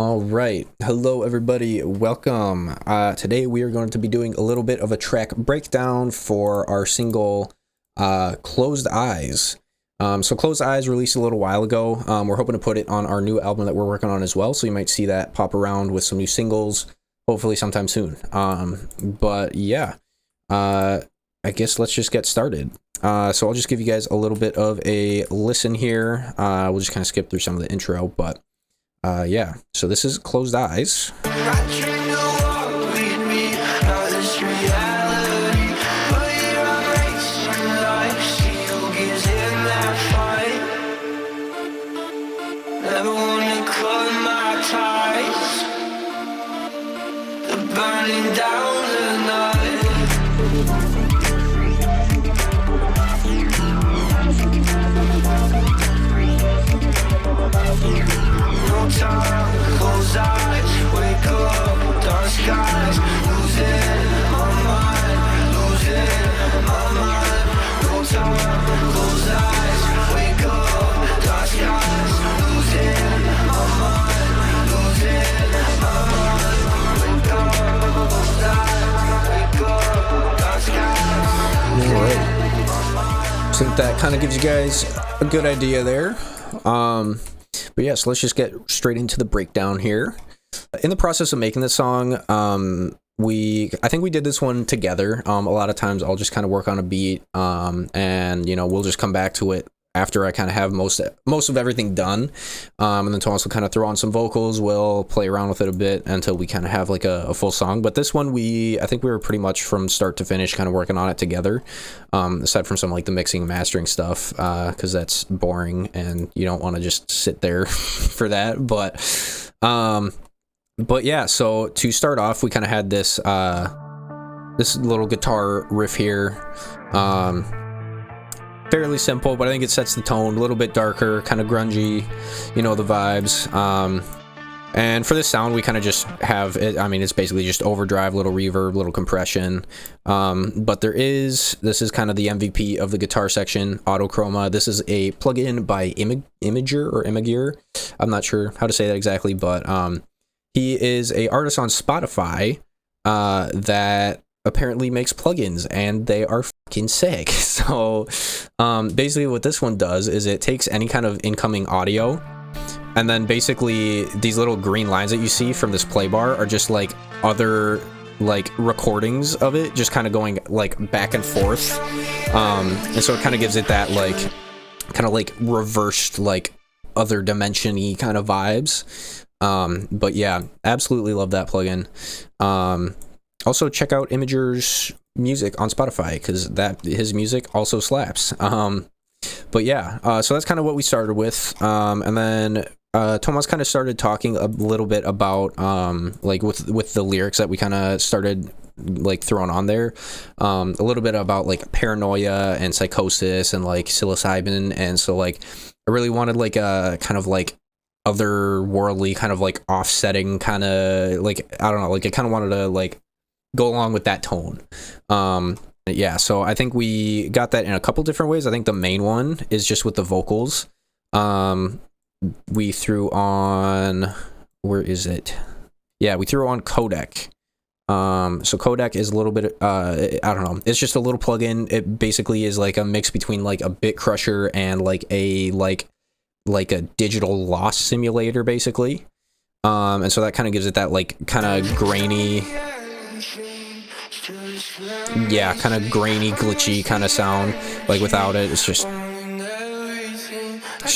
All right. Hello, everybody. Welcome. Today we are going to be doing a little bit of a track breakdown for our single Closed Eyes. So Closed Eyes released a little while ago. We're hoping to put it on our new album that we're working on as well. So you might see that pop around with some new singles, hopefully sometime soon. But yeah, I guess let's just get started. So I'll just give you guys a little bit of a listen here. We'll just kind of skip through some of the intro, but yeah, so this is Closed Eyes. Close eyes, wake up, dark skies, losing my mind, losing my mind. No time, close eyes, wake up, dark skies, losing my mind, losing my mind. Wake up, close eyes, wake up, dark skies. All right. So that kind of gives you guys a good idea there. But yeah, so let's just get straight into the breakdown here. In the process of making this song, I think we did this one together. A lot of times I'll just kind of work on a beat, and we'll just come back to it after I kind of have most of everything done. And then to also kind of throw on some vocals, we'll play around with it a bit until we kind of have like a full song. But this one, I think we were pretty much from start to finish kind of working on it together, aside from some like the mixing and mastering stuff, because that's boring and you don't want to just sit there for that. But yeah, so to start off, we kind of had this little guitar riff here. Fairly simple, but I think it sets the tone. A little bit darker, kind of grungy, the vibes. And for this sound, we kind of just have it. I mean, it's basically just overdrive, little reverb, little compression. But this is kind of the MVP of the guitar section, Autochroma. This is a plugin by Imager. I'm not sure how to say that exactly, but he is a artist on Spotify that apparently makes plugins, and they are fucking sick. So basically what this one does is it takes any kind of incoming audio, and then basically these little green lines that you see from this play bar are just like other like recordings of it just kind of going like back and forth, and so it kind of gives it that like kind of like reversed like other dimension-y kind of vibes. But yeah, absolutely love that plugin. Also check out Imager's music on Spotify, because his music also slaps. But yeah, so that's kind of what we started with. And then Tomas kind of started talking a little bit about like with the lyrics that we kind of started like throwing on there, a little bit about like paranoia and psychosis and like psilocybin. And so like I really wanted like a kind of like otherworldly kind of like offsetting kind of like, I don't know, like I kind of wanted to like go along with that tone. Yeah, so I think we got that in a couple different ways. I think the main one is just with the vocals. We threw on, where is it? Yeah, we threw on Codec. So Codec is a little bit, I don't know, it's just a little plugin. It basically is like a mix between like a bit crusher and like a digital loss simulator, basically. And so that kind of gives it that like kind of grainy, yeah, kind of grainy, glitchy kind of sound. Like without it, it's just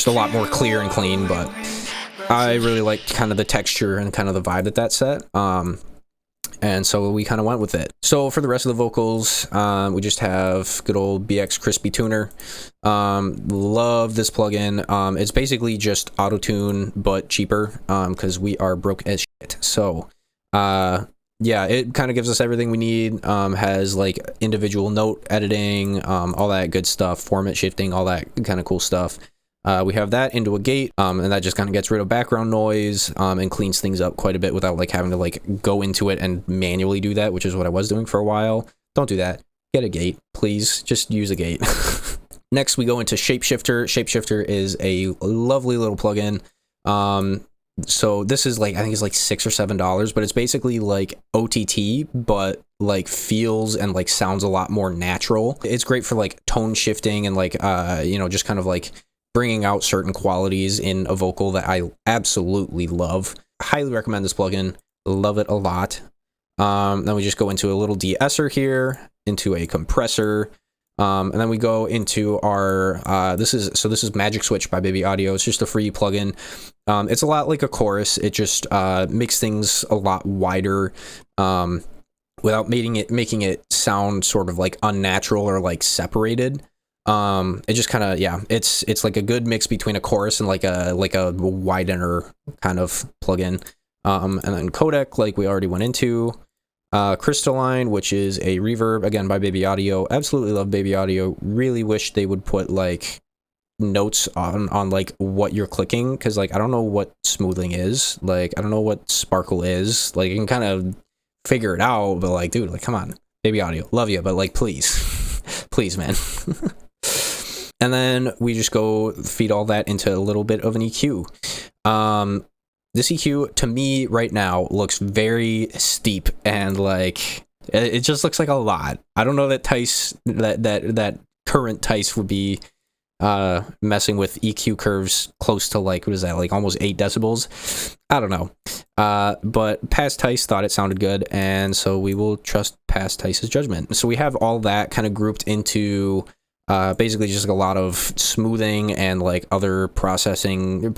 a lot more clear and clean. But I really liked kind of the texture and kind of the vibe that set. And so we kind of went with it. So for the rest of the vocals, we just have good old BX Crispy Tuner. Love this plugin. It's basically just auto-tune, but cheaper, because we are broke as shit. So yeah, it kind of gives us everything we need. Has like individual note editing, all that good stuff, format shifting, all that kind of cool stuff. We have that into a gate, and that just kind of gets rid of background noise, and cleans things up quite a bit without like having to like go into it and manually do that, which is what I was doing for a while. Don't do that. Get a gate, please. Just use a gate. Next, we go into Shapeshifter. Shapeshifter is a lovely little plugin. So this is like, I think it's like $6 or $7, but it's basically like OTT, but like feels and like sounds a lot more natural. It's great for like tone shifting and like, you know, just kind of like bringing out certain qualities in a vocal that I absolutely love. Highly recommend this plugin. Love it a lot. Then we just go into a little de-esser here, into a compressor. And then we go into our, this is Magic Switch by Baby Audio. It's just a free plugin. It's a lot like a chorus. It just makes things a lot wider without making it sound sort of like unnatural or like separated. It just kind of, yeah, it's like a good mix between a chorus and like a widener kind of plugin. And then codec, like we already went into. Crystalline, which is a reverb, again by Baby Audio. Absolutely love Baby Audio. Really wish they would put like notes on like what you're clicking, because like I don't know what smoothing is, like I don't know what sparkle is. Like you can kind of figure it out, but like, dude, like come on, Baby Audio, love you, but like please please, man. And then we just go feed all that into a little bit of an EQ. This EQ to me right now looks very steep, and like it just looks like a lot. I don't know that Tice, that current Tice would be messing with EQ curves close to like, what is that, like almost 8 decibels. I don't know, but past Tice thought it sounded good, and so we will trust past Tice's judgment. So we have all that kind of grouped into basically just like a lot of smoothing and like other processing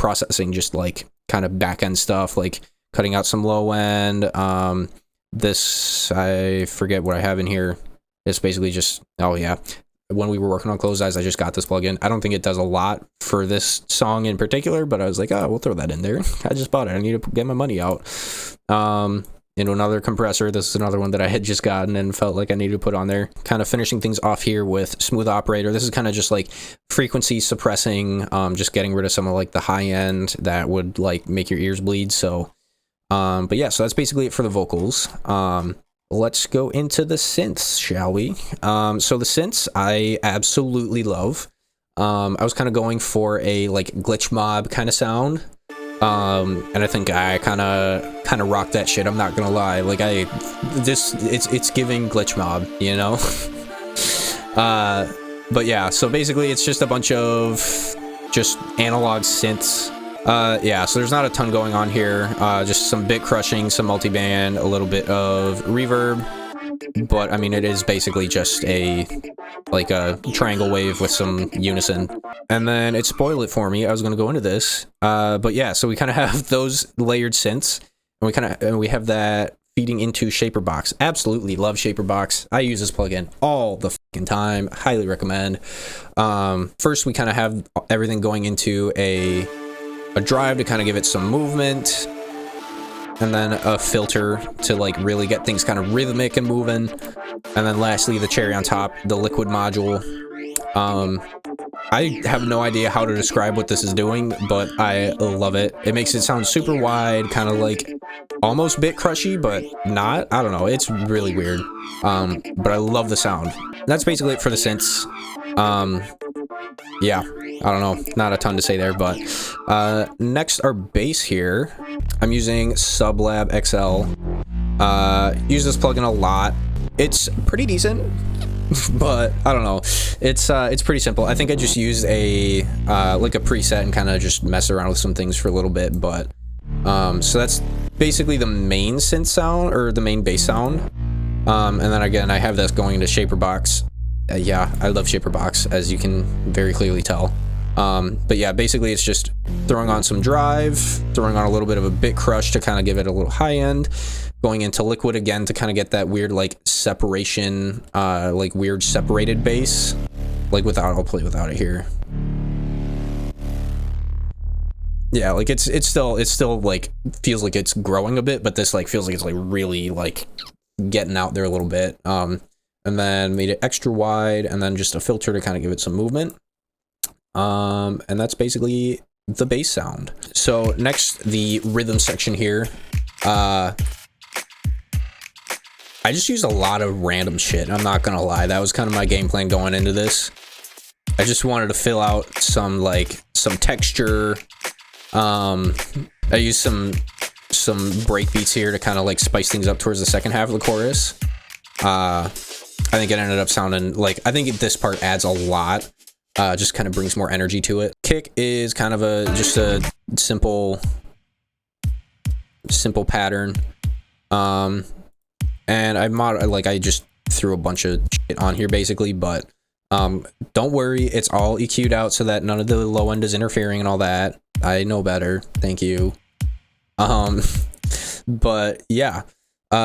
just like kind of back end stuff, like cutting out some low end. This, I forget what I have in here. It's basically just, oh yeah, when we were working on Closed Eyes, I just got this plugin. I don't think it does a lot for this song in particular, but I was like, oh, we'll throw that in there. I just bought it. I need to get my money out. Into another compressor. This is another one that I had just gotten and felt like I needed to put on there. Kind of finishing things off here with Smooth Operator. This is kind of just like frequency suppressing, just getting rid of some of like the high end that would like make your ears bleed. So, but yeah, so that's basically it for the vocals. Let's go into the synths, shall we? So the synths I absolutely love. I was kind of going for a like glitch mob kind of sound. And I think I kind of rocked that shit. I'm not gonna lie. Like it's giving glitch mob, you know. But yeah. So basically, it's just a bunch of just analog synths. Yeah. So there's not a ton going on here. Just some bit crushing, some multiband, a little bit of reverb. But I mean, it is basically just a triangle wave with some unison. And then it spoiled it for me. I was going to go into this, but yeah. So we kind of have those layered synths, and we have that feeding into Shaperbox. Absolutely love Shaperbox. I use this plugin all the fucking time. Highly recommend. First, we kind of have everything going into a drive to kind of give it some movement. And then a filter to like really get things kind of rhythmic and moving. And then lastly, the cherry on top, the liquid module. I have no idea how to describe what this is doing, but I love it. It makes it sound super wide, kind of like almost bit crushy, but not. I don't know. It's really weird. But I love the sound. That's basically it for the synths. Yeah, I don't know, not a ton to say there, but next, our bass here. I'm using Sublab XL. Use this plugin a lot. It's pretty decent, but I don't know. It's pretty simple. I think I just used a like a preset and kind of just mess around with some things for a little bit, but so that's basically the main synth sound, or the main bass sound. And then again, I have this going into Shaperbox. Yeah, I love Shaperbox, as you can very clearly tell. But yeah, basically it's just throwing on some drive, throwing on a little bit of a bit crush to kind of give it a little high end, going into liquid again to kind of get that weird like separation, like weird separated bass, like I'll play without it here. Yeah, like it's still like feels like it's growing a bit, but this like feels like it's like really like getting out there a little bit. And then made it extra wide, and then just a filter to kind of give it some movement. And that's basically the bass sound. So next, the rhythm section here. I just used a lot of random shit. I'm not gonna lie. That was kind of my game plan going into this. I just wanted to fill out some texture, I used some break beats here to kind of like spice things up towards the second half of the chorus. I think it ended up sounding like, I think this part adds a lot. Just kind of brings more energy to it. Kick is kind of just a simple pattern. And I just threw a bunch of shit on here basically, but don't worry, it's all EQ'd out so that none of the low end is interfering and all that. I know better, thank you. But yeah,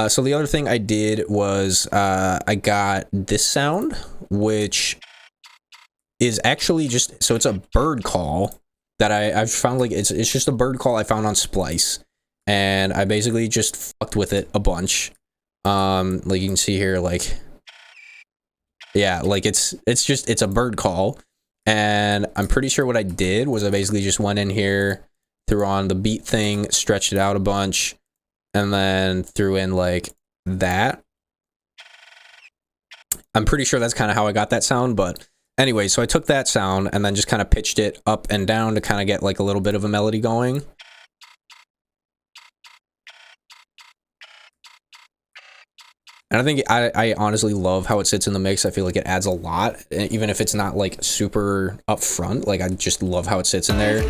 so the other thing I did was I got this sound, which is actually just, so it's a bird call that I've found, like it's just a bird call I found on Splice, and I basically just fucked with it a bunch. Like you can see here, like, yeah, like it's a bird call, and I'm pretty sure what I did was I basically just went in here, threw on the beat thing, stretched it out a bunch, and then threw in like that. I'm pretty sure that's kind of how I got that sound, but anyway, so I took that sound and then just kind of pitched it up and down to kind of get like a little bit of a melody going. And I think I honestly love how it sits in the mix. I feel like it adds a lot, even if it's not like super upfront. Like I just love how it sits in there.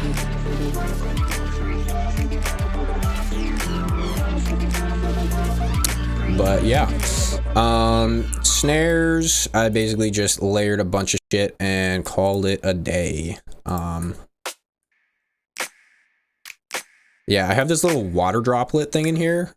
But yeah, snares, I basically just layered a bunch of shit and called it a day. Yeah, I have this little water droplet thing in here,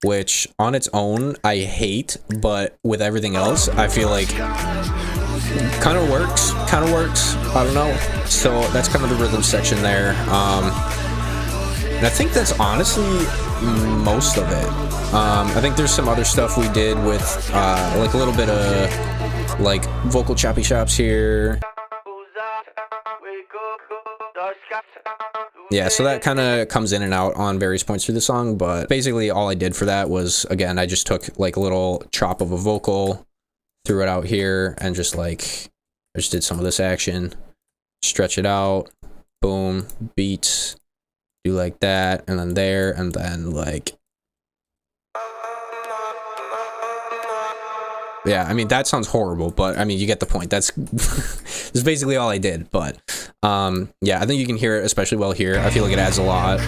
which on its own I hate, but with everything else I feel like kind of works. I don't know. So that's kind of the rhythm section there. And I think that's honestly most of it. I think there's some other stuff we did with like a little bit of like vocal choppy chops here. Yeah, so that kind of comes in and out on various points through the song, but basically all I did for that was, again, I just took like a little chop of a vocal, threw it out here, and just like, I just did some of this action, stretch it out, boom, beats, do like that, and then there, and then like, yeah, I mean, that sounds horrible, but I mean, you get the point. That's basically all I did, but yeah, I think you can hear it especially well here. I feel like it adds a lot.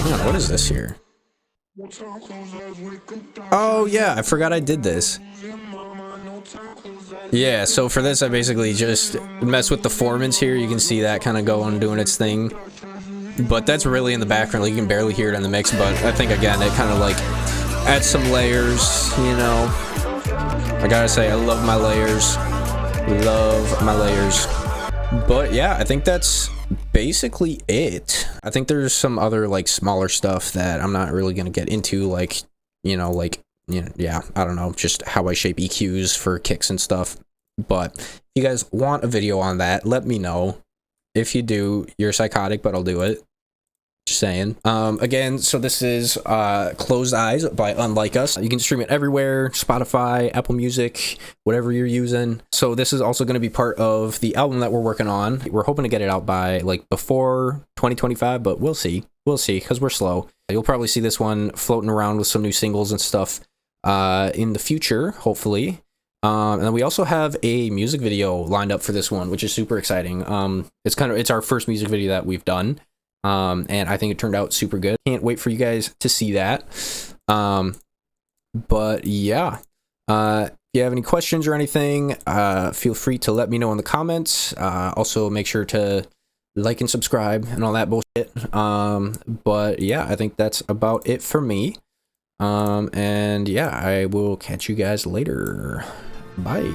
Yeah, what is this here? Oh yeah, I forgot I did this. Yeah, so for this I basically just mess with the formants here. You can see that kind of going, doing its thing. But that's really in the background, like you can barely hear it in the mix, but I think again it kind of like adds some layers, you know. I gotta say, I love my layers. But yeah, I think that's basically it. I think there's some other like smaller stuff that I'm not really gonna get into, like, you know, yeah, I don't know, just how I shape EQs for kicks and stuff. But if you guys want a video on that, let me know. If you do, you're psychotic, but I'll do it. Just saying. Again, so this is Closed Eyes by Unlike Us. You can stream it everywhere, Spotify, Apple Music, whatever you're using. So this is also going to be part of the album that we're working on. We're hoping to get it out by like before 2025, but we'll see. We'll see, because we're slow. You'll probably see this one floating around with some new singles and stuff in the future, hopefully. And then we also have a music video lined up for this one, which is super exciting. It's our first music video that we've done. And I think it turned out super good. Can't wait for you guys to see that. But yeah, if you have any questions or anything, feel free to let me know in the comments. Also make sure to like and subscribe and all that bullshit. But yeah, I think that's about it for me. And yeah, I will catch you guys later. Bye.